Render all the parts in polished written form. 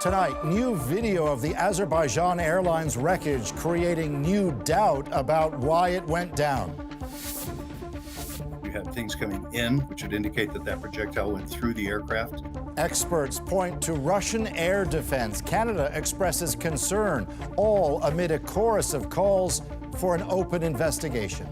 Tonight, new video of the Azerbaijan Airlines wreckage creating new doubt about why it went down. You had things coming in, which would indicate that that projectile went through the aircraft. Experts point to Russian air defense. Canada expresses concern, all amid a chorus of calls for an open investigation.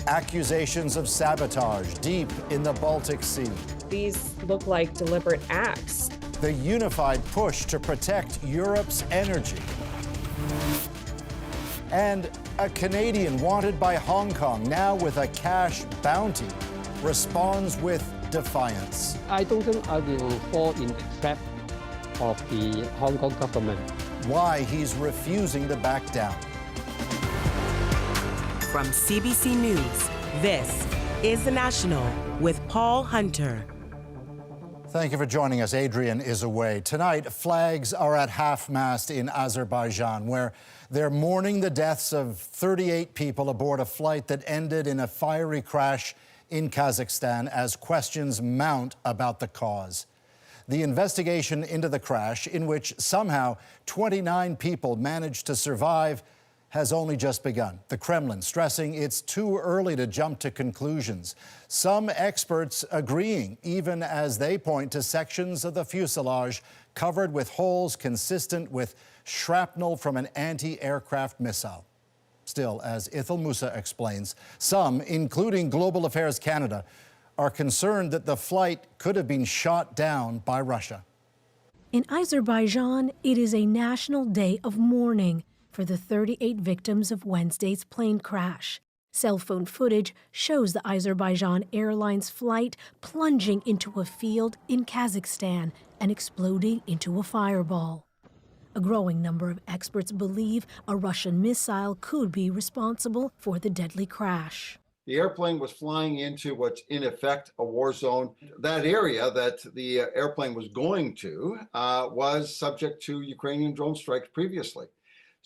Accusations of sabotage deep in the Baltic Sea. These look like deliberate acts. The unified push to protect Europe's energy. And a Canadian wanted by Hong Kong, now with a cash bounty, responds with defiance. I don't think I will fall in the trap of the Hong Kong government. Why he's refusing to back down. From CBC News, this is The National with Paul Hunter. Thank you for joining us. Adrian is away. Tonight, flags are at half-mast in Azerbaijan, where they're mourning the deaths of 38 people aboard a flight that ended in a fiery crash in Kazakhstan as questions mount about the cause. The investigation into the crash, in which somehow 29 people managed to survive, has only just begun. The Kremlin stressing it's too early to jump to conclusions. Some experts agreeing, even as they point to sections of the fuselage covered with holes consistent with shrapnel from an anti-aircraft missile. Still, as Ithil Musa explains, some, including Global Affairs Canada, are concerned that the flight could have been shot down by Russia. In Azerbaijan, it is a national day of mourning for the 38 victims of Wednesday's plane crash. Cell phone footage shows the Azerbaijan Airlines flight plunging into a field in Kazakhstan and exploding into a fireball. A growing number of experts believe a Russian missile could be responsible for the deadly crash. The airplane was flying into what's in effect a war zone. That area that the airplane was going to was subject to Ukrainian drone strikes previously.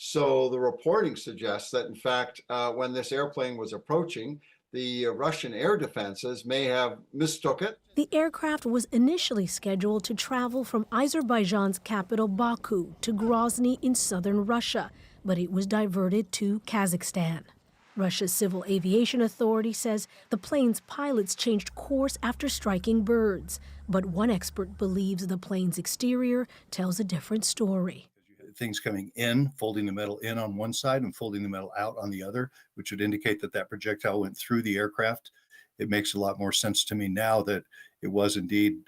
So the reporting suggests that, in fact, when this airplane was approaching, the Russian air defenses may have mistook it. The aircraft was initially scheduled to travel from Azerbaijan's capital Baku to Grozny in southern Russia, but it was diverted to Kazakhstan. Russia's Civil Aviation Authority says the plane's pilots changed course after striking birds, but one expert believes the plane's exterior tells a different story. Things coming in, folding the metal in on one side and folding the metal out on the other, which would indicate that that projectile went through the aircraft. It makes a lot more sense to me now that it was indeed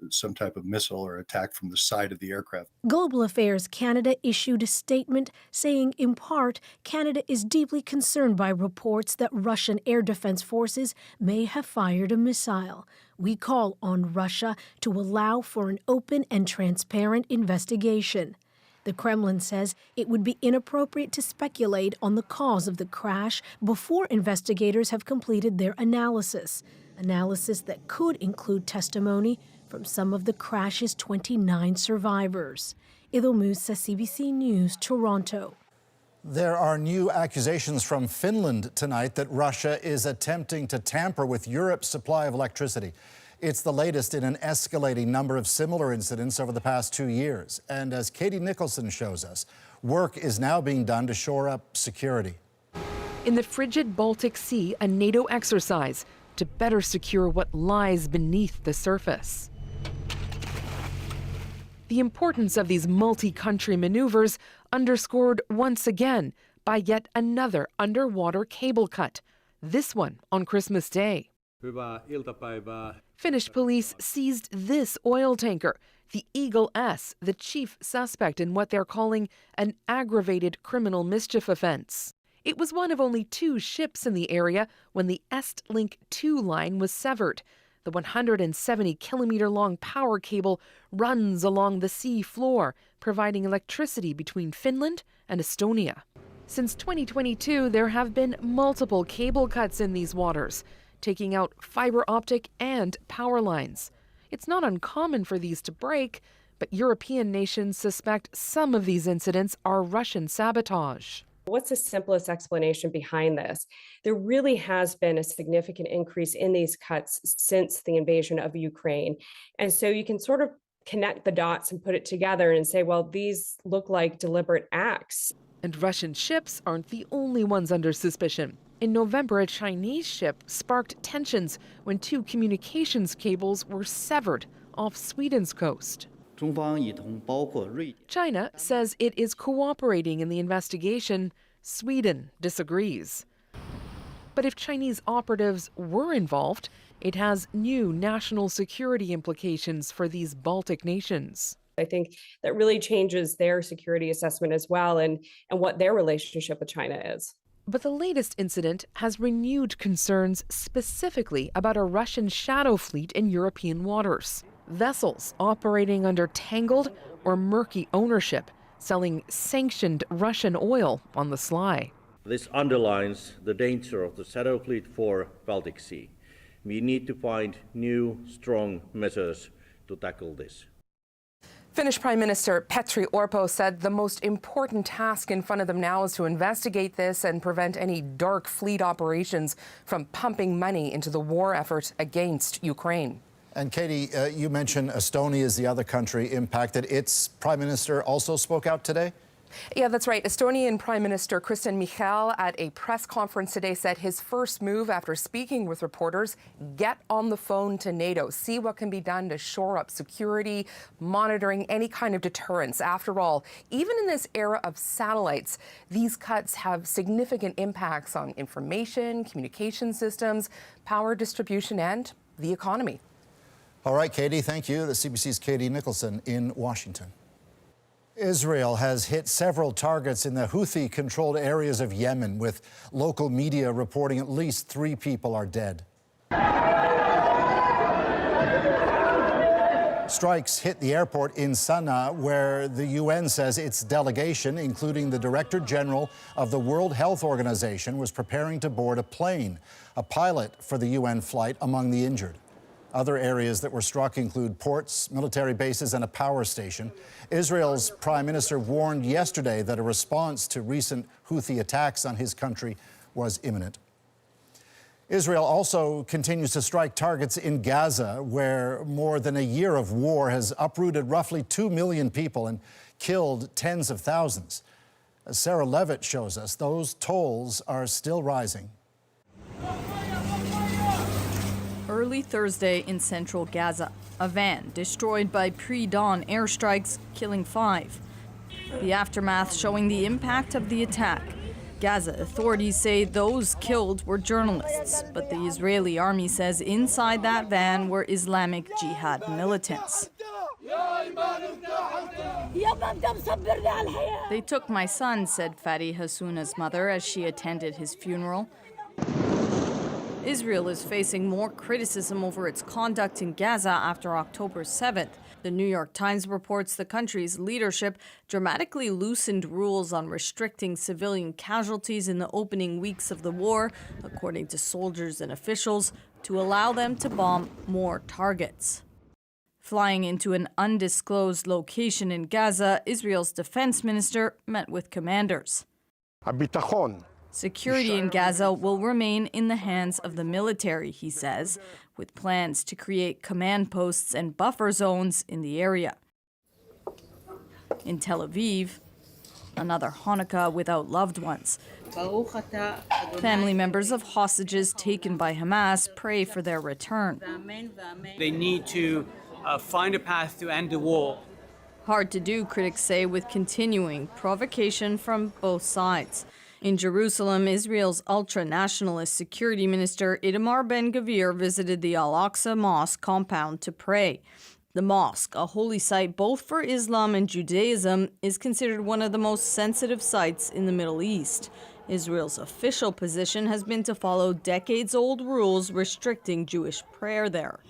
some type of missile or attack from the side of the aircraft. Global Affairs Canada issued a statement saying, in part, Canada is deeply concerned by reports that Russian air defense forces may have fired a missile. We call on Russia to allow for an open and transparent investigation. The Kremlin says it would be inappropriate to speculate on the cause of the crash before investigators have completed their analysis that could include testimony from some of the crash's 29 survivors. Ithil Musa, CBC News, Toronto. There are new accusations from Finland tonight that Russia is attempting to tamper with Europe's supply of electricity. It's the latest in an escalating number of similar incidents over the past 2 years. And as Katie Nicholson shows us, work is now being done to shore up security. In the frigid Baltic Sea, a NATO exercise to better secure what lies beneath the surface. The importance of these multi-country maneuvers underscored once again by yet another underwater cable cut, this one on Christmas Day. Finnish police seized this oil tanker, the Eagle S, the chief suspect in what they're calling an aggravated criminal mischief offense. It was one of only 2 ships in the area when the Estlink 2 line was severed. The 170-kilometer-long power cable runs along the sea floor, providing electricity between Finland and Estonia. Since 2022, there have been multiple cable cuts in these waters, taking out fiber optic and power lines. It's not uncommon for these to break, but European nations suspect some of these incidents are Russian sabotage. What's the simplest explanation behind this? There really has been a significant increase in these cuts since the invasion of Ukraine. And so you can sort of connect the dots and put it together and say, well, these look like deliberate acts. And Russian ships aren't the only ones under suspicion. In November, a Chinese ship sparked tensions when 2 communications cables were severed off Sweden's coast. China says it is cooperating in the investigation. Sweden disagrees. But if Chinese operatives were involved, it has new national security implications for these Baltic nations. I think that really changes their security assessment as well and what their relationship with China is. But the latest incident has renewed concerns specifically about a Russian shadow fleet in European waters. Vessels operating under tangled or murky ownership, selling sanctioned Russian oil on the sly. This underlines the danger of the shadow fleet for Baltic Sea. We need to find new, strong measures to tackle this. Finnish Prime Minister Petteri Orpo said the most important task in front of them now is to investigate this and prevent any dark fleet operations from pumping money into the war effort against Ukraine. And Katie, you mentioned Estonia is the other country impacted. Its prime minister also spoke out today? Yeah, that's right. Estonian Prime Minister Kristen Michal at a press conference today said his first move after speaking with reporters, get on the phone to NATO, see what can be done to shore up security, monitoring any kind of deterrence. After all, even in this era of satellites, these cuts have significant impacts on information, communication systems, power distribution, and the economy. All right, Katie, thank you. The CBC's Katie Nicholson in Washington. Israel has hit several targets in the Houthi-controlled areas of Yemen, with local media reporting at least 3 people are dead. Strikes hit the airport in Sana'a, where the UN says its delegation, including the Director General of the World Health Organization, was preparing to board a plane. A pilot for the UN flight among the injured. Other areas that were struck include ports, military bases, and a power station. Israel's prime minister warned yesterday that a response to recent Houthi attacks on his country was imminent. Israel also continues to strike targets in Gaza, where more than a year of war has uprooted roughly 2 million people and killed tens of thousands. As Sarah Levitt shows us, those tolls are still rising. Early Thursday in central Gaza, a van destroyed by pre-dawn airstrikes, killing 5. The aftermath showing the impact of the attack. Gaza authorities say those killed were journalists, but the Israeli army says inside that van were Islamic Jihad militants. They took my son, said Fadi Hassuna's mother as she attended his funeral. Israel is facing more criticism over its conduct in Gaza after October 7th. The New York Times reports the country's leadership dramatically loosened rules on restricting civilian casualties in the opening weeks of the war, according to soldiers and officials, to allow them to bomb more targets. Flying into an undisclosed location in Gaza, Israel's defense minister met with commanders. Security in Gaza will remain in the hands of the military, he says, with plans to create command posts and buffer zones in the area. In Tel Aviv, another Hanukkah without loved ones. Family members of hostages taken by Hamas pray for their return. They need to find a path to end the war. Hard to do, critics say, with continuing provocation from both sides. In Jerusalem, Israel's ultra-nationalist security minister Itamar Ben-Gvir visited the Al-Aqsa Mosque compound to pray. The mosque, a holy site both for Islam and Judaism, is considered one of the most sensitive sites in the Middle East. Israel's official position has been to follow decades-old rules restricting Jewish prayer there.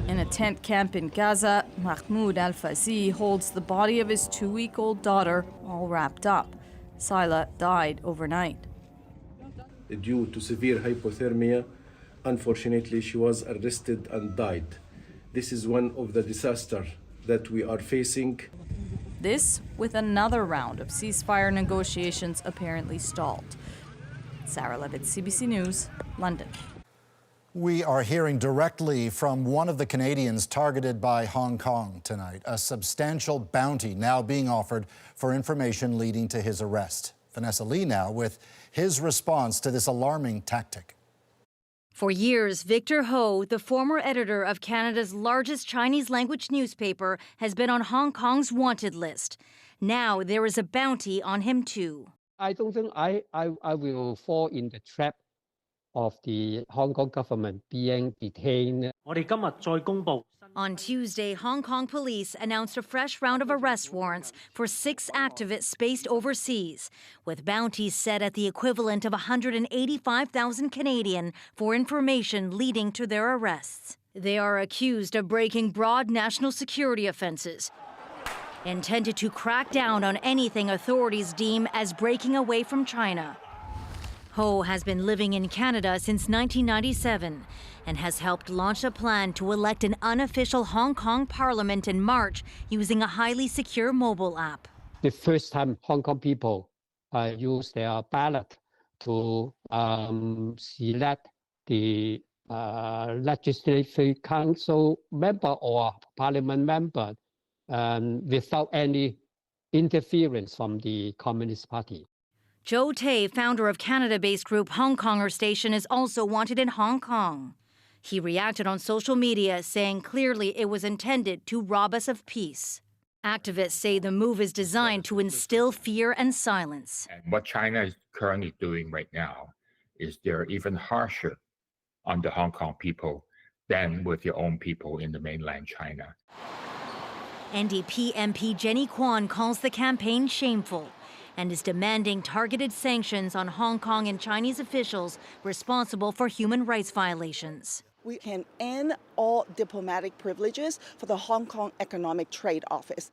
In a tent camp in Gaza, Mahmoud Al-Fazi holds the body of his 2-week-old daughter, all wrapped up. Sila died overnight. Due to severe hypothermia, unfortunately, she was arrested and died. This is one of the disasters that we are facing. This with another round of ceasefire negotiations apparently stalled. Sarah Levitt, CBC News, London. We are hearing directly from one of the Canadians targeted by Hong Kong tonight, a substantial bounty now being offered for information leading to his arrest. Vanessa Lee now with his response to this alarming tactic. For years, Victor Ho, the former editor of Canada's largest Chinese-language newspaper, has been on Hong Kong's wanted list. Now there is a bounty on him too. I don't think I will fall in the trap of the Hong Kong government being detained. On Tuesday, Hong Kong police announced a fresh round of arrest warrants for 6 activists based overseas, with bounties set at the equivalent of 185,000 Canadian for information leading to their arrests. They are accused of breaking broad national security offenses, intended to crack down on anything authorities deem as breaking away from China. Ho has been living in Canada since 1997 and has helped launch a plan to elect an unofficial Hong Kong parliament in March using a highly secure mobile app. The first time Hong Kong people use their ballot to select the legislative council member or parliament member without any interference from the Communist Party. Joe Tay, founder of Canada-based group Hong Konger Station, is also wanted in Hong Kong. He reacted on social media, saying clearly it was intended to rob us of peace. Activists say the move is designed to instill fear and silence. And what China is currently doing right now is they're even harsher on the Hong Kong people than with their own people in the mainland China. NDP MP Jenny Kwan calls the campaign shameful and is demanding targeted sanctions on Hong Kong and Chinese officials responsible for human rights violations. We can end all diplomatic privileges for the Hong Kong Economic Trade Office.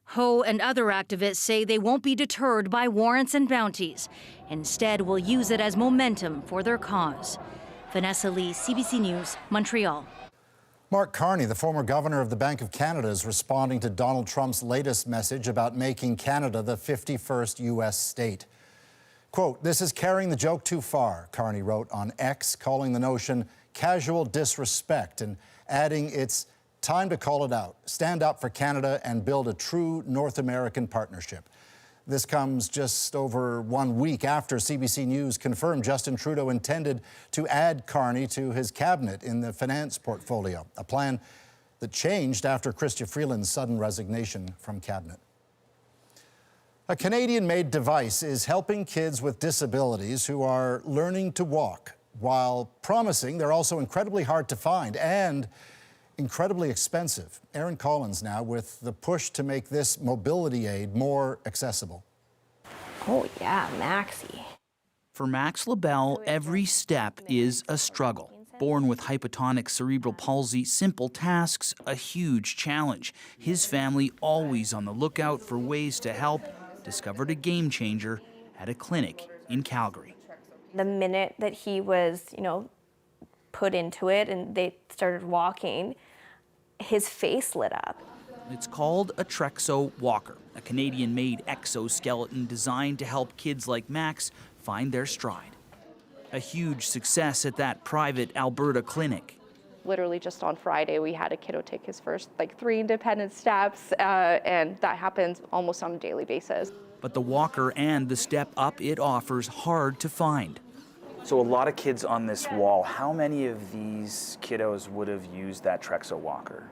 Ho and other activists say they won't be deterred by warrants and bounties. Instead, will use it as momentum for their cause. Vanessa Lee, CBC News, Montreal. Mark Carney, the former governor of the Bank of Canada, is responding to Donald Trump's latest message about making Canada the 51st U.S. state. Quote, "This is carrying the joke too far," Carney wrote on X, calling the notion casual disrespect and adding it's time to call it out, stand up for Canada and build a true North American partnership. This comes just over 1 week after CBC News confirmed Justin Trudeau intended to add Carney to his cabinet in the finance portfolio, a plan that changed after Chrystia Freeland's sudden resignation from cabinet. A Canadian-made device is helping kids with disabilities who are learning to walk, while promising they're also incredibly hard to find and incredibly expensive. Aaron Collins now with the push to make this mobility aid more accessible. Oh yeah, Maxie. For Max LaBelle, every step is a struggle. Born with hypotonic cerebral palsy, simple tasks, a huge challenge. His family always on the lookout for ways to help, discovered a game changer at a clinic in Calgary. The minute that he was, put into it and they started walking, his face lit up. It's called a Trexo Walker, a Canadian-made exoskeleton designed to help kids like Max find their stride. A huge success at that private Alberta clinic. Literally just on Friday, we had a kiddo take his first 3 independent steps, and that happens almost on a daily basis. But the walker and the step up it offers hard to find. So a lot of kids on this wall, how many of these kiddos would have used that Trexo walker?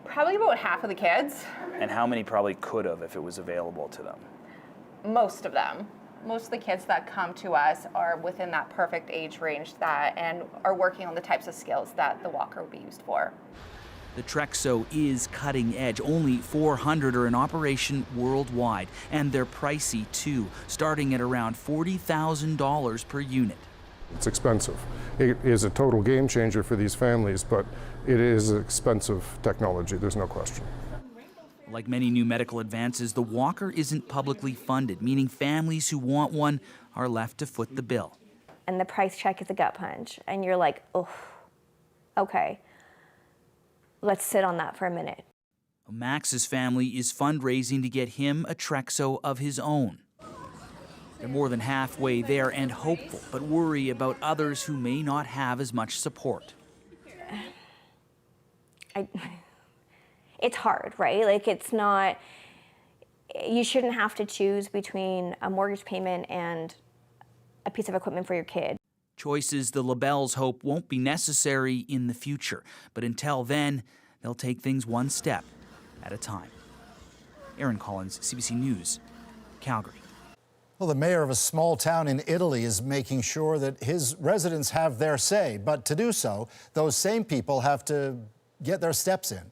Probably about half of the kids. And how many probably could have if it was available to them? Most of them. Most of the kids that come to us are within that perfect age range and are working on the types of skills that the walker would be used for. The Trexo is cutting edge. Only 400 are in operation worldwide, and they're pricey too, starting at around $40,000 per unit. It's expensive. It is a total game changer for these families, but it is expensive technology, there's no question. Like many new medical advances, the walker isn't publicly funded, meaning families who want one are left to foot the bill. And the price check is a gut punch, and you're like, oh, okay. Let's sit on that for a minute. Max's family is fundraising to get him a Trexo of his own. They're more than halfway there and hopeful, but worry about others who may not have as much support. It's hard, right? Like, it's not, you shouldn't have to choose between a mortgage payment and a piece of equipment for your kid. Choices the LaBelles hope won't be necessary in the future, but until then, they'll take things one step at a time. Aaron Collins, CBC News, Calgary. Well, the mayor of a small town in Italy is making sure that his residents have their say, but to do so, those same people have to get their steps in.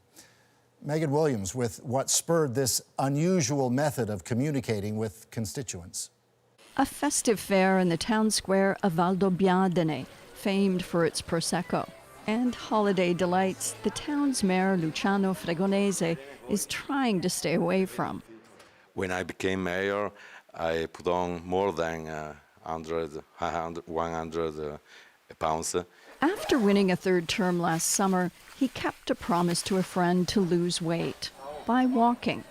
Megan Williams with what spurred this unusual method of communicating with constituents. A festive fair in the town square of Valdobbiadene, famed for its Prosecco. And holiday delights the town's mayor, Luciano Fregonese, is trying to stay away from. When I became mayor, I put on more than 100 pounds. After winning a third term last summer, he kept a promise to a friend to lose weight by walking,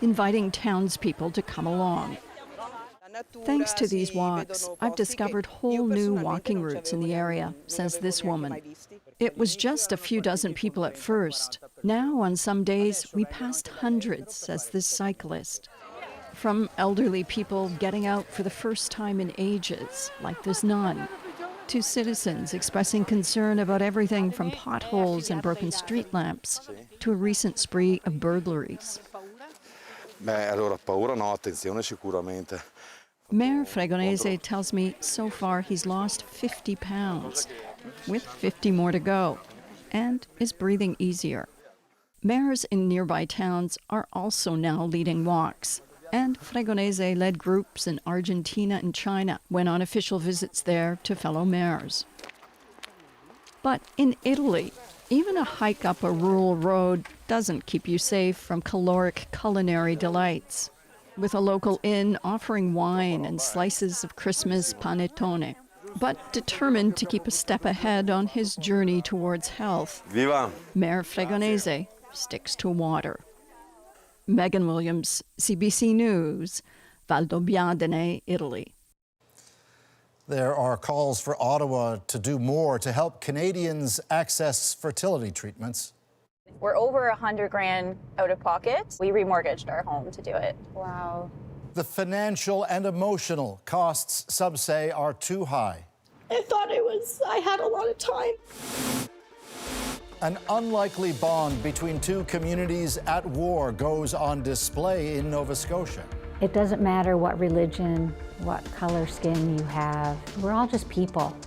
inviting townspeople to come along. Thanks to these walks, I've discovered whole new walking routes in the area, says this woman. It was just a few dozen people at first. Now, on some days, we passed hundreds, says this cyclist. From elderly people getting out for the first time in ages, like this nun, to citizens expressing concern about everything from potholes and broken street lamps to a recent spree of burglaries. Mayor Fregonese tells me so far he's lost 50 pounds, with 50 more to go, and is breathing easier. Mayors in nearby towns are also now leading walks, and Fregonese led groups in Argentina and China, went on official visits there to fellow mayors. But in Italy, even a hike up a rural road doesn't keep you safe from caloric culinary delights, with a local inn offering wine and slices of Christmas panettone, but determined to keep a step ahead on his journey towards health. Viva! Mayor Fregonese sticks to water. Megan Williams, CBC News, Valdobbiadene, Italy. There are calls for Ottawa to do more to help Canadians access fertility treatments. We're over $100,000 out of pocket. We remortgaged our home to do it. Wow. The financial and emotional costs, some say, are too high. I thought I had a lot of time. An unlikely bond between two communities at war goes on display in Nova Scotia. It doesn't matter what religion, what color skin you have. We're all just people.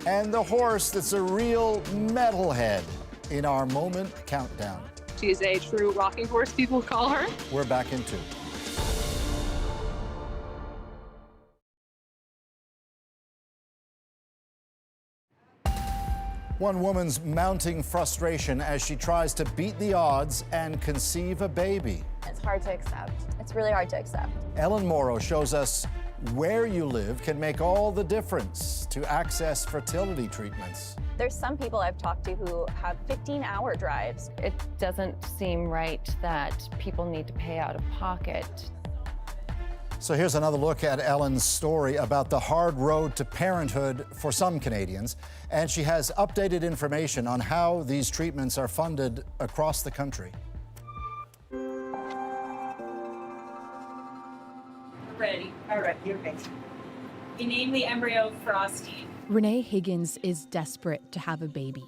And the horse that's a real metalhead in our moment countdown. She's a true rocking horse, people call her. We're back in 2. One woman's mounting frustration as she tries to beat the odds and conceive a baby. It's hard to accept. It's really hard to accept. Ellen Morrow shows us where you live can make all the difference to access fertility treatments. There's some people I've talked to who have 15-hour drives. It doesn't seem right that people need to pay out of pocket. So here's another look at Ellen's story about the hard road to parenthood for some Canadians. And she has updated information on how these treatments are funded across the country. Ready. All right, you're ready. We name the embryo Frosty. Renee Higgins is desperate to have a baby.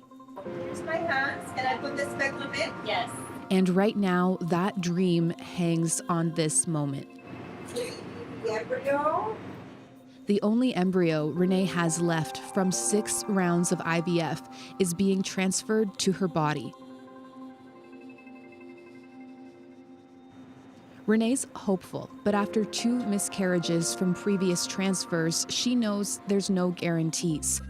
Here's my hands. Can I put this speculum in? Yes. And right now, that dream hangs on this moment. The embryo. The only embryo Renee has left from 6 rounds of IVF is being transferred to her body. Renee's hopeful, but after 2 miscarriages from previous transfers, she knows there's no guarantees,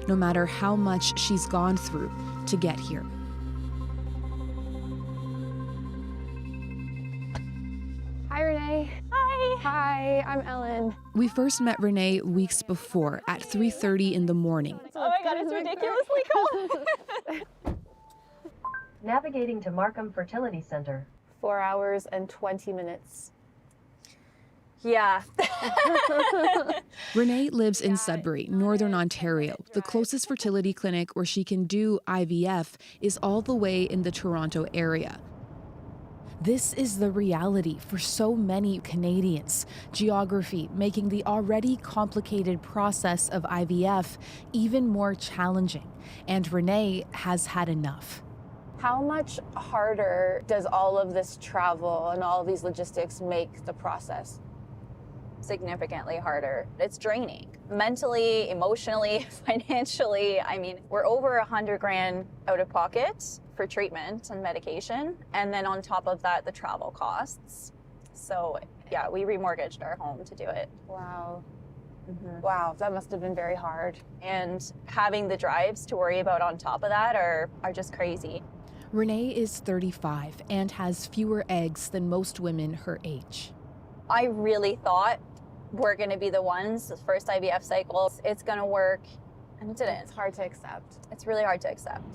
no matter how much she's gone through to get here. Hi, Renee. Hi. Hi, I'm Ellen. We first met Renee weeks before at 3:30 in the morning. Oh my God, it's ridiculously cold. Navigating to Markham Fertility Center. 4 hours and 20 minutes. Yeah. Renee lives in Sudbury, Northern Ontario. The closest fertility clinic where she can do IVF is all the way in the Toronto area. This is the reality for so many Canadians. Geography making the already complicated process of IVF even more challenging. And Renee has had enough. How much harder does all of this travel and all of these logistics make the process? Significantly harder. It's draining. Mentally, emotionally, financially. I mean, we're over $100,000 out of pocket for treatment and medication. And then on top of that, the travel costs. So yeah, we remortgaged our home to do it. Wow. Wow, that must have been very hard. And having the drives to worry about on top of that are just crazy. Renee is 35 and has fewer eggs than most women her age. I really thought we're going to be the ones, the first IVF cycle, it's going to work, and it didn't. It's hard to accept. It's really hard to accept.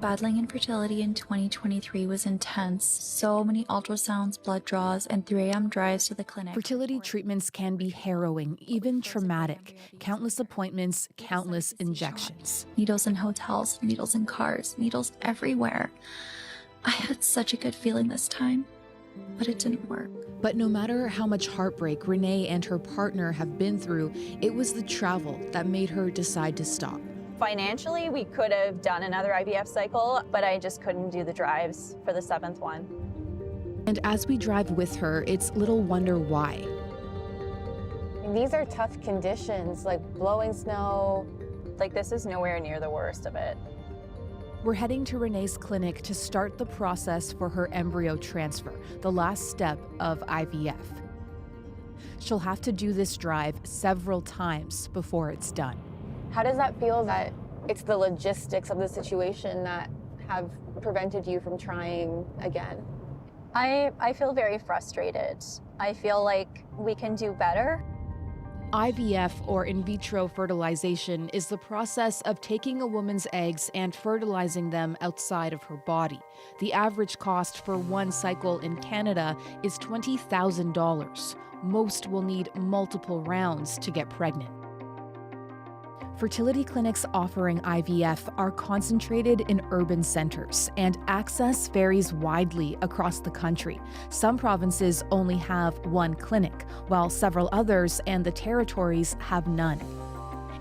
Battling infertility in 2023 was intense. So many ultrasounds, blood draws, and 3 a.m. drives to the clinic. Fertility treatments can be harrowing, even traumatic. Countless appointments, countless injections. Needles in hotels, needles in cars, needles everywhere. I had such a good feeling this time, but it didn't work. But no matter how much heartbreak Renee and her partner have been through, it was the travel that made her decide to stop. Financially, we could have done another IVF cycle, but I just couldn't do the drives for the 7th one. And as we drive with her, it's little wonder why. These are tough conditions, like blowing snow. Like, this is nowhere near the worst of it. We're heading to Renee's clinic to start the process for her embryo transfer, the last step of IVF. She'll have to do this drive several times before it's done. How does that feel that it's the logistics of the situation that have prevented you from trying again? I feel very frustrated. I feel like we can do better. IVF, or in vitro fertilization, is the process of taking a woman's eggs and fertilizing them outside of her body. The average cost for one cycle in Canada is $20,000. Most will need multiple rounds to get pregnant. Fertility clinics offering IVF are concentrated in urban centers, and access varies widely across the country. Some provinces only have one clinic, while several others and the territories have none.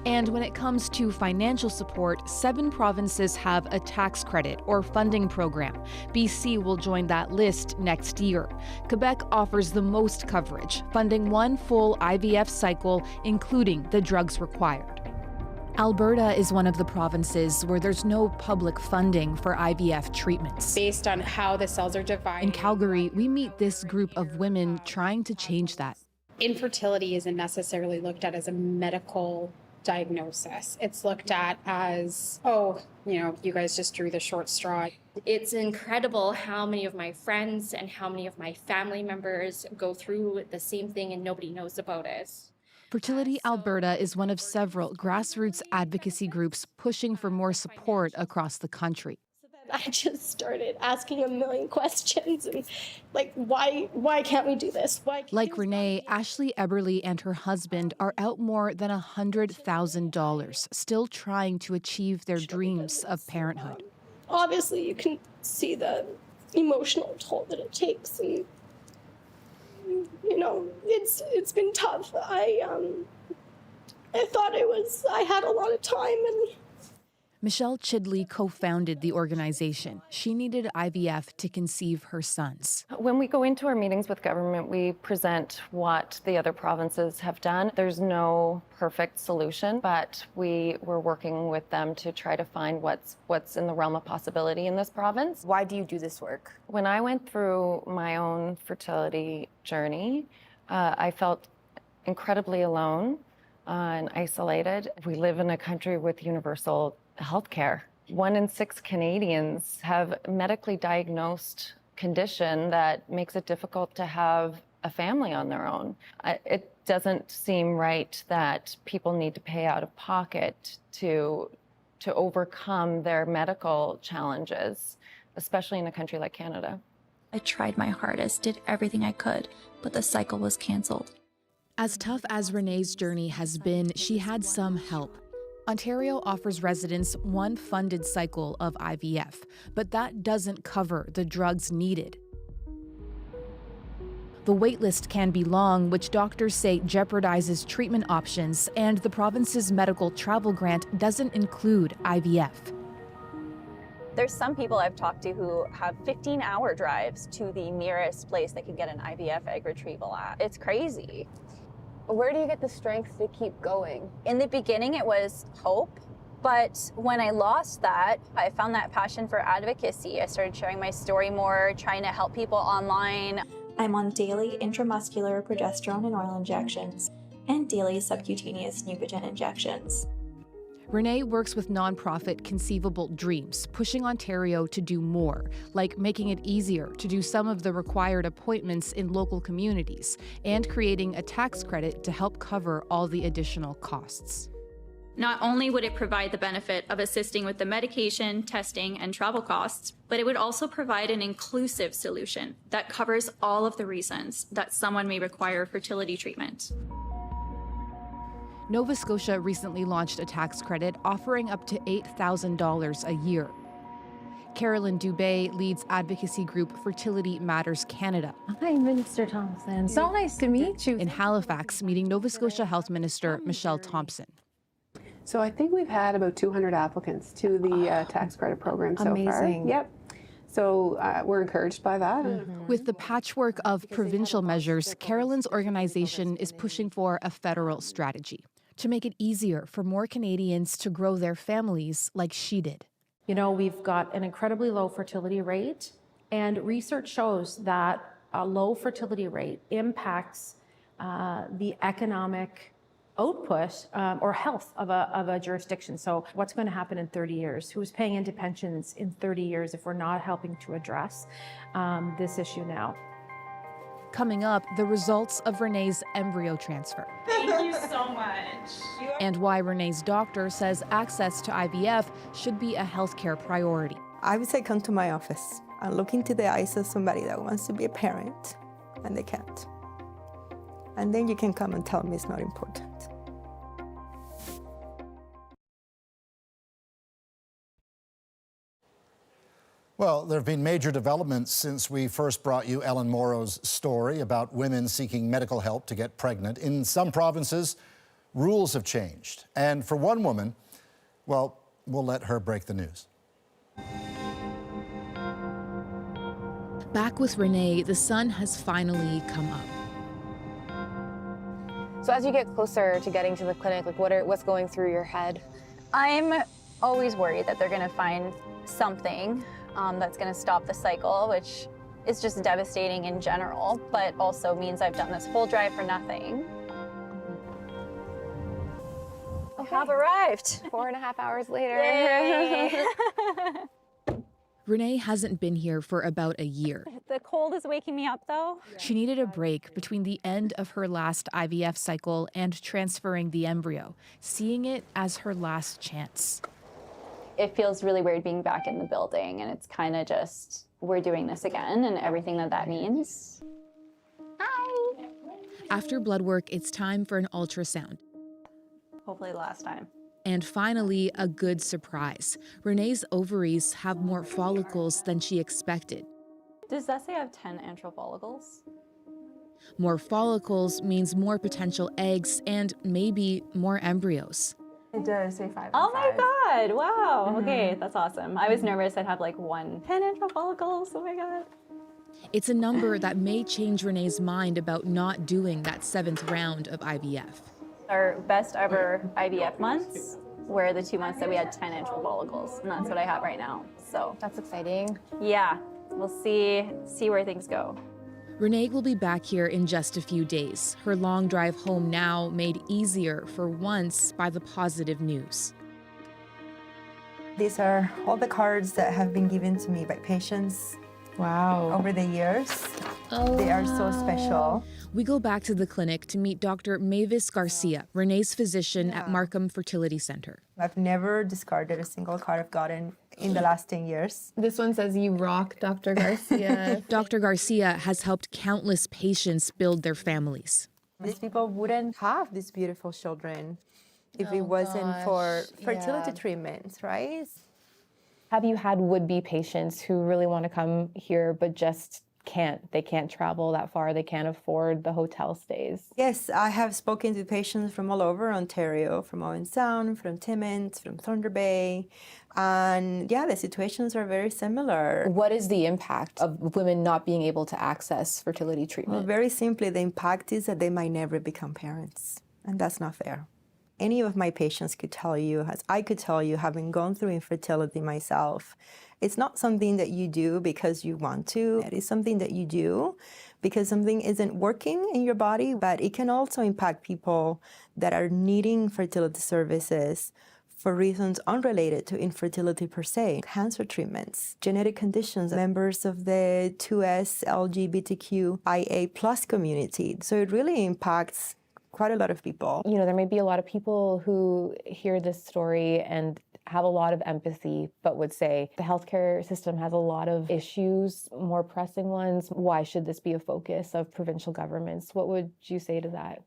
And when it comes to financial support, 7 provinces have a tax credit or funding program. BC will join that list next year. Quebec offers the most coverage, funding one full IVF cycle, including the drugs required. Alberta is one of the provinces where there's no public funding for IVF treatments. Based on how the cells are divided. In Calgary, we meet this group of women trying to change that. Infertility isn't necessarily looked at as a medical diagnosis. It's looked at as, you guys just drew the short straw. It's incredible how many of my friends and how many of my family members go through the same thing and nobody knows about it. Fertility Alberta is one of several grassroots advocacy groups pushing for more support across the country. I just started asking a million questions and why can't we do this? Like Renee, Ashley Eberly and her husband are out more than $100,000, still trying to achieve their dreams of parenthood. Obviously, you can see the emotional toll that it takes, and it's been tough. I thought I had a lot of time. And Michelle Chidley co-founded the organization. She needed IVF to conceive her sons. When we go into our meetings with government, we present what the other provinces have done. There's no perfect solution, but we were working with them to try to find what's in the realm of possibility in this province. Why do you do this work? When I went through my own fertility journey, I felt incredibly alone and isolated. We live in a country with universal healthcare. 1 in 6 Canadians have medically diagnosed condition that makes it difficult to have a family on their own. It doesn't seem right that people need to pay out of pocket to overcome their medical challenges, especially in a country like Canada. I tried my hardest, did everything I could, but the cycle was canceled. As tough as Renee's journey has been, she had some help. Ontario offers residents one funded cycle of IVF, but that doesn't cover the drugs needed. The waitlist can be long, which doctors say jeopardizes treatment options, and the province's medical travel grant doesn't include IVF. There's some people I've talked to who have 15-hour drives to the nearest place they can get an IVF egg retrieval at. It's crazy. Where do you get the strength to keep going? In the beginning, it was hope. But when I lost that, I found that passion for advocacy. I started sharing my story more, trying to help people online. I'm on daily intramuscular progesterone and oil injections and daily subcutaneous Neupogen injections. Renee works with nonprofit Conceivable Dreams, pushing Ontario to do more, like making it easier to do some of the required appointments in local communities and creating a tax credit to help cover all the additional costs. Not only would it provide the benefit of assisting with the medication, testing, and travel costs, but it would also provide an inclusive solution that covers all of the reasons that someone may require fertility treatment. Nova Scotia recently launched a tax credit offering up to $8,000 a year. Carolyn Dubé leads advocacy group Fertility Matters Canada. Hi, Minister Thompson. So nice to meet you. In Halifax, meeting Nova Scotia Health Minister Michelle Thompson. So I think we've had about 200 applicants to the tax credit program so far. Amazing. Yep. So we're encouraged by that. With the patchwork of provincial measures, Carolyn's organization is pushing for a federal strategy to make it easier for more Canadians to grow their families like she did. You know, we've got an incredibly low fertility rate, and research shows that a low fertility rate impacts the economic output or health of a jurisdiction. So what's going to happen in 30 years? Who's paying into pensions in 30 years if we're not helping to address this issue now? Coming up, the results of Renee's embryo transfer. Thank you so much. And why Renee's doctor says access to IVF should be a healthcare priority. I would say come to my office and look into the eyes of somebody that wants to be a parent and they can't. And then you can come and tell me it's not important. Well, there have been major developments since we first brought you Ellen Morrow's story about women seeking medical help to get pregnant. In some provinces, rules have changed. And for one woman, well, we'll let her break the news. Back with Renee, the sun has finally come up. So as you get closer to getting to the clinic, like what's going through your head? I'm always worried that they're going to find something that's going to stop the cycle, which is just devastating in general, but also means I've done this whole drive for nothing. Okay. I have arrived. 4.5 hours later. Yay. Renee hasn't been here for about a year. The cold is waking me up, though. She needed a break between the end of her last IVF cycle and transferring the embryo, seeing it as her last chance. It feels really weird being back in the building, and it's kind of just, we're doing this again and everything that means. Hi. After blood work, it's time for an ultrasound. Hopefully the last time. And finally, a good surprise. Renee's ovaries have more follicles than she expected. Does that say I have 10 antral follicles? More follicles means more potential eggs and maybe more embryos. It does say 5. Oh my God, wow. Okay, that's awesome. I was nervous I'd have like 10 antral follicles, oh my God. It's a number that may change Renee's mind about not doing that 7th round of IVF. Our best ever IVF months were the 2 months that we had 10 antral follicles, and that's what I have right now. So that's exciting. Yeah, we'll see where things go. Renee will be back here in just a few days. Her long drive home now made easier for once by the positive news. These are all the cards that have been given to me by patients. Wow. Over the years. Oh, they are so special. We go back to the clinic to meet Dr. Mavis Garcia, Renee's physician at Markham Fertility Center. I've never discarded a single card I've gotten in the last 10 years. This one says you rock, Dr. Garcia. Dr. Garcia has helped countless patients build their families. These people wouldn't have these beautiful children if it wasn't for fertility treatments, right? Have you had would-be patients who really want to come here but just can't? They can't travel that far. They can't afford the hotel stays. Yes, I have spoken to patients from all over Ontario, from Owen Sound, from Timmins, from Thunder Bay. And yeah, the situations are very similar. What is the impact of women not being able to access fertility treatment? Well, very simply, the impact is that they might never become parents. And that's not fair. Any of my patients could tell you, as I could tell you, having gone through infertility myself, it's not something that you do because you want to. It is something that you do because something isn't working in your body, but it can also impact people that are needing fertility services for reasons unrelated to infertility per se. Cancer treatments, genetic conditions, members of the 2S LGBTQIA+ community. So it really impacts quite a lot of people. You know, there may be a lot of people who hear this story and have a lot of empathy, but would say the healthcare system has a lot of issues, more pressing ones. Why should this be a focus of provincial governments? What would you say to that?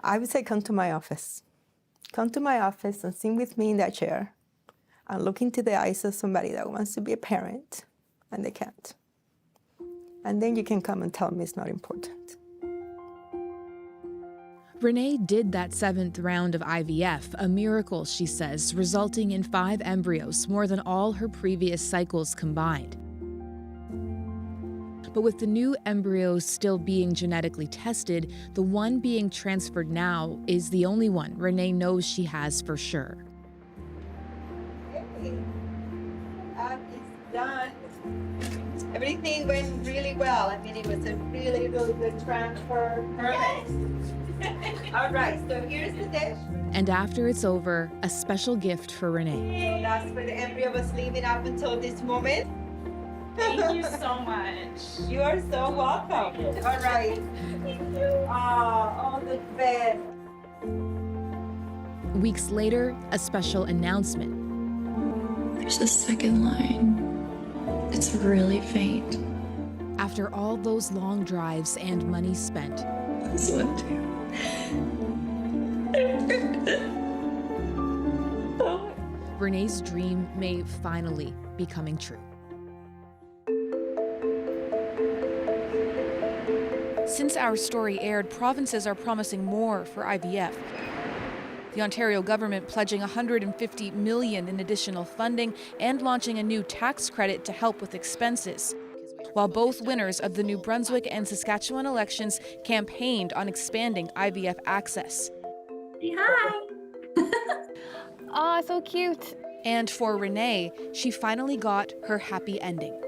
I would say come to my office. Come to my office and sit with me in that chair and look into the eyes of somebody that wants to be a parent and they can't. And then you can come and tell me it's not important. Renee did that 7th round of IVF, a miracle, she says, resulting in 5 embryos, more than all her previous cycles combined. But with the new embryos still being genetically tested, the one being transferred now is the only one Renee knows she has for sure. Hey, it's done. Everything went really well. I mean, it was a really, really good transfer. Perfect. All right, so here's the dish. And after it's over, a special gift for Renee. So that's where the embryo was living up until this moment. Thank you so much. You are so welcome. All right. Thank you. All the best. Weeks later, a special announcement. There's a second line. It's really faint. After all those long drives and money spent, This one too. Renee's dream may finally be coming true. Since our story aired, provinces are promising more for IVF. The Ontario government pledging $150 million in additional funding and launching a new tax credit to help with expenses. While both winners of the New Brunswick and Saskatchewan elections campaigned on expanding IVF access. Say hi. Aw, so cute. And for Renee, she finally got her happy ending.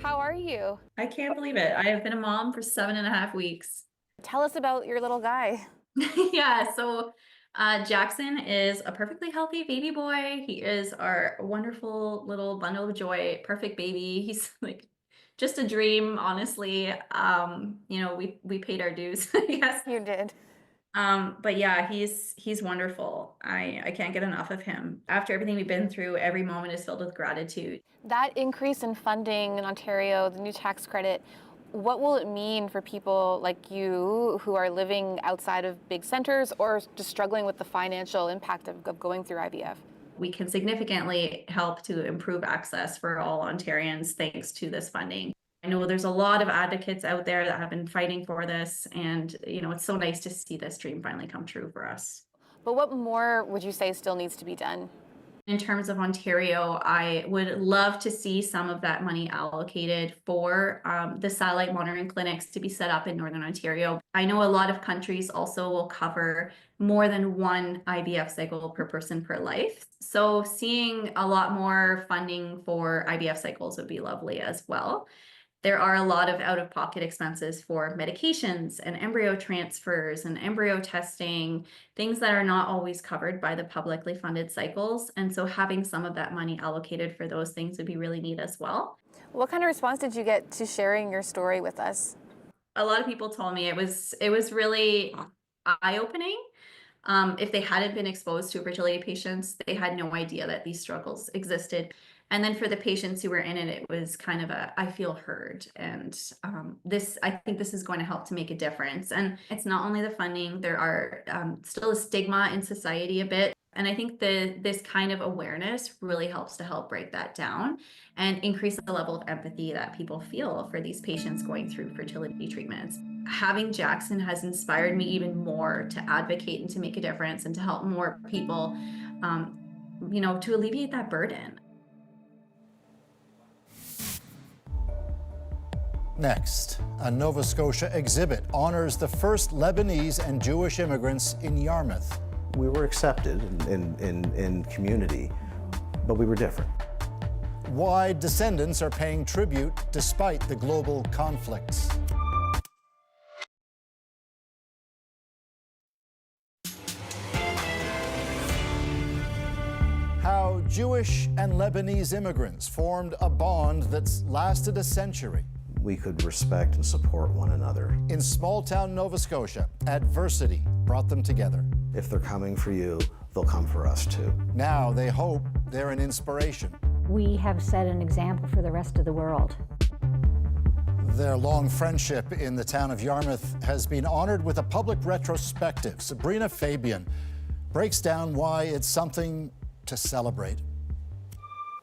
How are you? I can't believe it. I have been a mom for 7.5 weeks. Tell us about your little guy. Yeah, so Jackson is a perfectly healthy baby boy. He is our wonderful little bundle of joy, perfect baby. He's like just a dream, honestly. You know, we paid our dues, I guess. You did. But yeah, he's wonderful. I can't get enough of him. After everything we've been through, every moment is filled with gratitude. That increase in funding in Ontario, the new tax credit, what will it mean for people like you who are living outside of big centers or just struggling with the financial impact of going through IVF? We can significantly help to improve access for all Ontarians thanks to this funding. I know there's a lot of advocates out there that have been fighting for this, and you know, it's so nice to see this dream finally come true for us. But what more would you say still needs to be done? In terms of Ontario, I would love to see some of that money allocated for the satellite monitoring clinics to be set up in Northern Ontario. I know a lot of countries also will cover more than one IVF cycle per person per life. So seeing a lot more funding for IVF cycles would be lovely as well. There are a lot of out-of-pocket expenses for medications and embryo transfers and embryo testing, things that are not always covered by the publicly funded cycles. And so having some of that money allocated for those things would be really neat as well. What kind of response did you get to sharing your story with us? A lot of people told me it was really eye-opening. If they hadn't been exposed to fertility patients, they had no idea that these struggles existed. And then for the patients who were in it, it was kind of I feel heard. And I think this is going to help to make a difference. And it's not only the funding, there are still a stigma in society a bit. And I think this kind of awareness really helps to help break that down and increase the level of empathy that people feel for these patients going through fertility treatments. Having Jackson has inspired me even more to advocate and to make a difference and to help more people, to alleviate that burden. Next, a Nova Scotia exhibit honors the first Lebanese and Jewish immigrants in Yarmouth. We were accepted in community, but we were different. Why descendants are paying tribute despite the global conflicts. How Jewish and Lebanese immigrants formed a bond that's lasted a century. We could respect and support one another. In small-town Nova Scotia, adversity brought them together. If they're coming for you, they'll come for us too. Now they hope they're an inspiration. We have set an example for the rest of the world. Their long friendship in the town of Yarmouth has been honored with a public retrospective. Sabrina Fabian breaks down why it's something to celebrate.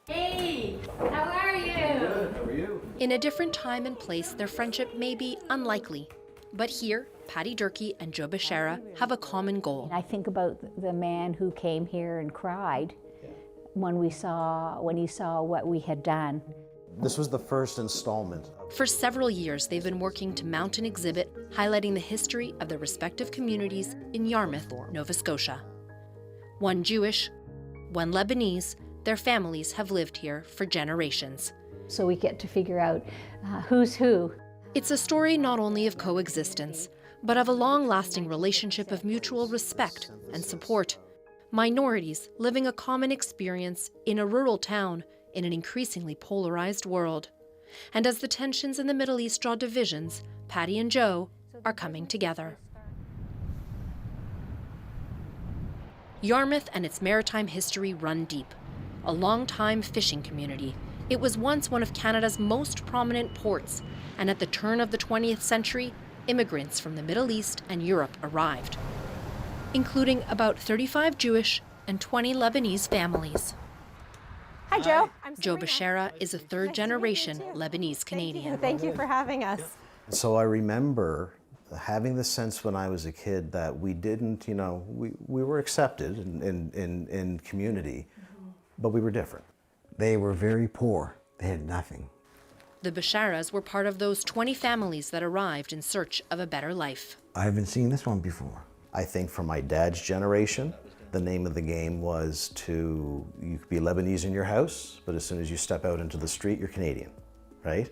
Hey, how are you? Good, how are you? In a different time and place, their friendship may be unlikely. But here, Patty Durkee and Joe Beshara have a common goal. I think about the man who came here and cried when he saw what we had done. This was the first installment. For several years, they've been working to mount an exhibit highlighting the history of their respective communities in Yarmouth, Nova Scotia. One Jewish, one Lebanese, their families have lived here for generations. So we get to figure out who's who. It's a story not only of coexistence, but of a long-lasting relationship of mutual respect and support. Minorities living a common experience in a rural town in an increasingly polarized world. And as the tensions in the Middle East draw divisions, Patty and Joe are coming together. Yarmouth and its maritime history run deep. A long-time fishing community, it was once one of Canada's most prominent ports, and at the turn of the 20th century, immigrants from the Middle East and Europe arrived, including about 35 Jewish and 20 Lebanese families. Hi, Joe. Joe Beshara is a third-generation Lebanese Canadian. Thank you for having us. So I remember having the sense when I was a kid that we didn't, we were accepted in community, but we were different. They were very poor. They had nothing. The Besharas were part of those 20 families that arrived in search of a better life. I haven't seen this one before. I think for my dad's generation, the name of the game was you could be Lebanese in your house, but as soon as you step out into the street, you're Canadian, right?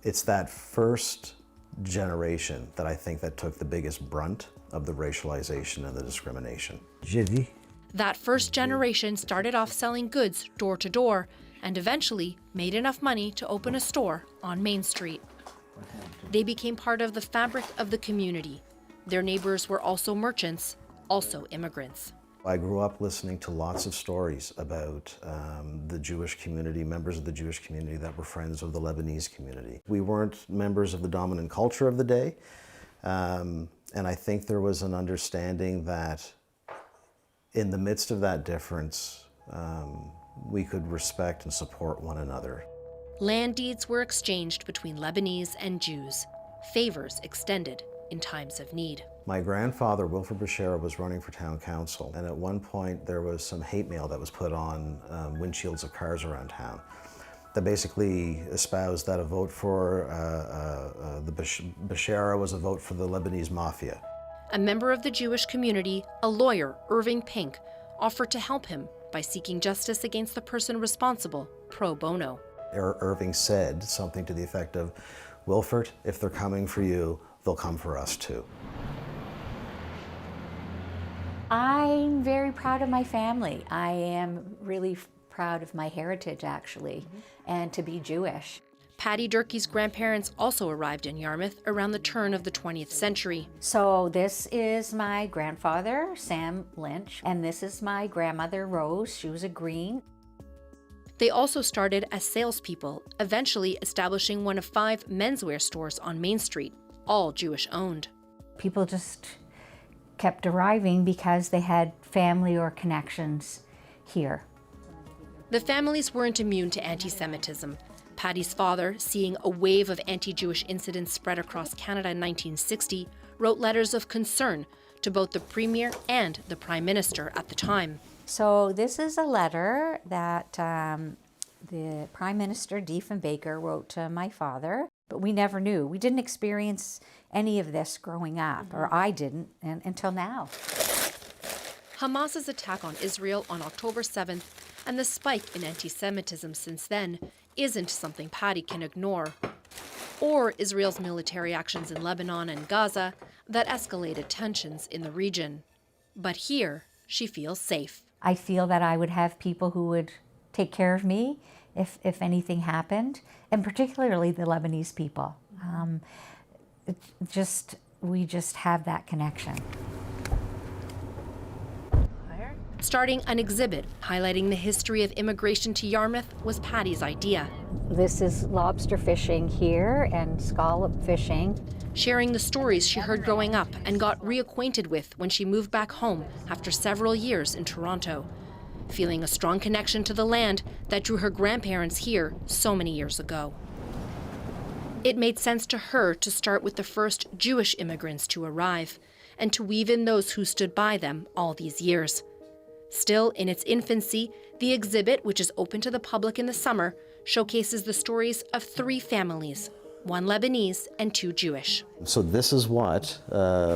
It's that first generation that I think that took the biggest brunt of the racialization and the discrimination. That first generation started off selling goods door to door and eventually made enough money to open a store on Main Street. They became part of the fabric of the community. Their neighbors were also merchants, also immigrants. I grew up listening to lots of stories about the Jewish community, members of the Jewish community that were friends of the Lebanese community. We weren't members of the dominant culture of the day, and I think there was an understanding that in the midst of that difference, we could respect and support one another. Land deeds were exchanged between Lebanese and Jews, favors extended in times of need. My grandfather, Wilfred Beshara, was running for town council, and at one point there was some hate mail that was put on windshields of cars around town that basically espoused that a vote for the Beshara was a vote for the Lebanese mafia. A member of the Jewish community, a lawyer, Irving Pink, offered to help him by seeking justice against the person responsible, pro bono. Irving said something to the effect of, "Wilfred, if they're coming for you, they'll come for us too." I'm very proud of my family. I am really proud of my heritage, actually, and to be Jewish. Patty Durkee's grandparents also arrived in Yarmouth around the turn of the 20th century. So this is my grandfather, Sam Lynch, and this is my grandmother, Rose. She was a Green. They also started as salespeople, eventually establishing one of 5 menswear stores on Main Street, all Jewish-owned. People just kept arriving because they had family or connections here. The families weren't immune to anti-Semitism. Patty's father, seeing a wave of anti-Jewish incidents spread across Canada in 1960, wrote letters of concern to both the Premier and the Prime Minister at the time. So this is a letter that the Prime Minister, Diefenbaker, wrote to my father, but we never knew. We didn't experience any of this growing up, or I didn't, until now. Hamas's attack on Israel on October 7th and the spike in anti-Semitism since then isn't something Patty can ignore. Or Israel's military actions in Lebanon and Gaza that escalated tensions in the region. But here, she feels safe. I feel that I would have people who would take care of me if anything happened, and particularly the Lebanese people. We just have that connection. Starting an exhibit highlighting the history of immigration to Yarmouth was Patty's idea. This is lobster fishing here and scallop fishing. Sharing the stories she heard growing up and got reacquainted with when she moved back home after several years in Toronto. Feeling a strong connection to the land that drew her grandparents here so many years ago. It made sense to her to start with the first Jewish immigrants to arrive and to weave in those who stood by them all these years. Still in its infancy, the exhibit, which is open to the public in the summer, showcases the stories of 3 families, 1 Lebanese and 2 Jewish. So this is what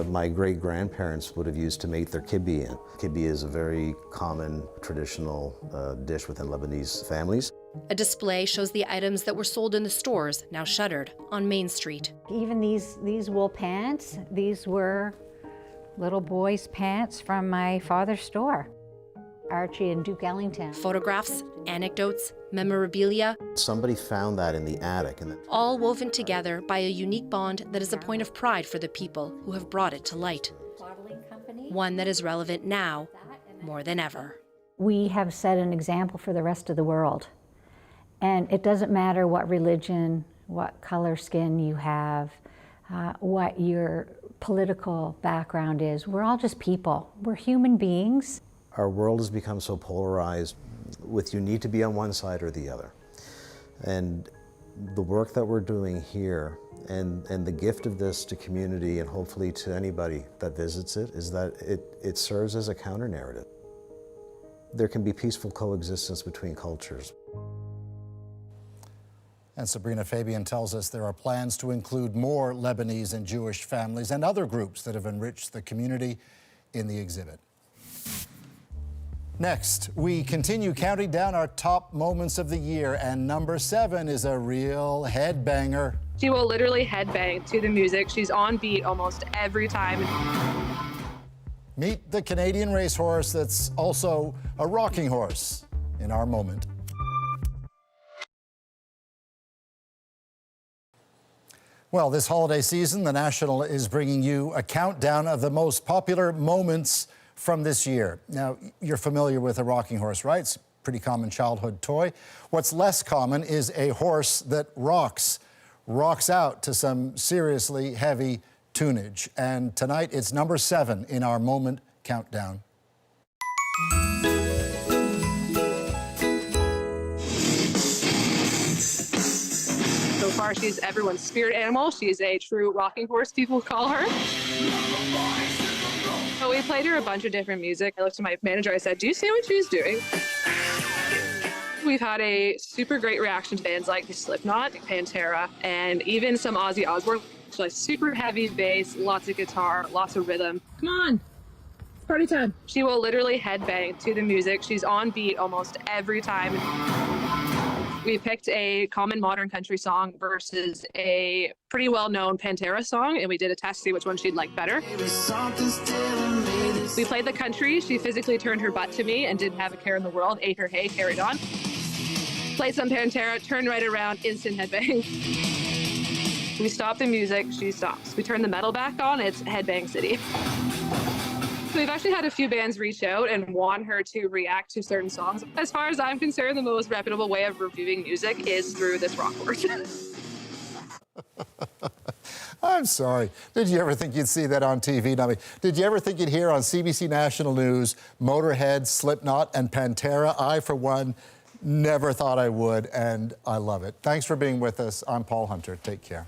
my great-grandparents would have used to make their kibbeh in. Kibbeh is a very common traditional dish within Lebanese families. A display shows the items that were sold in the stores, now shuttered, on Main Street. Even these wool pants, these were little boys' pants from my father's store. Archie and Duke Ellington. Photographs, anecdotes, memorabilia. Somebody found that in the attic. All woven together by a unique bond that is a point of pride for the people who have brought it to light. One that is relevant now more than ever. We have set an example for the rest of the world. And it doesn't matter what religion, what color skin you have, what your political background is. We're all just people. We're human beings. Our world has become so polarized with you need to be on one side or the other. And the work that we're doing here and the gift of this to community and hopefully to anybody that visits it is that it serves as a counter-narrative. There can be peaceful coexistence between cultures. And Sabrina Fabian tells us there are plans to include more Lebanese and Jewish families and other groups that have enriched the community in the exhibit. Next, we continue counting down our top moments of the year, and number 7 is a real headbanger. She will literally headbang to the music. She's on beat almost every time. Meet the Canadian racehorse that's also a rocking horse in our moment. Well, this holiday season, The National is bringing you a countdown of the most popular moments from this year. Now, you're familiar with a rocking horse, right? It's a pretty common childhood toy. What's less common is a horse that rocks out to some seriously heavy tunage. And tonight, it's number 7 in our moment countdown. So far, she's everyone's spirit animal. She's a true rocking horse, people call her. So we played her a bunch of different music. I looked at my manager, I said, do you see what she's doing? We've had a super great reaction to bands like Slipknot, Pantera, and even some Ozzy Osbourne. So like super heavy bass, lots of guitar, lots of rhythm. Come on, it's party time. She will literally headbang to the music. She's on beat almost every time. We picked a common modern country song versus a pretty well-known Pantera song, and we did a test to see which one she'd like better. We played the country. She physically turned her butt to me and didn't have a care in the world, ate her hay, carried on. Played some Pantera, turned right around, instant headbang. We stop the music, she stops. We turn the metal back on, it's headbang city. So we've actually had a few bands reach out and want her to react to certain songs. As far as I'm concerned, the most reputable way of reviewing music is through this rock course. I'm sorry. Did you ever think you'd see that on TV? I mean, did you ever think you'd hear on CBC National News, Motorhead, Slipknot, and Pantera? I, for one, never thought I would, and I love it. Thanks for being with us. I'm Paul Hunter. Take care.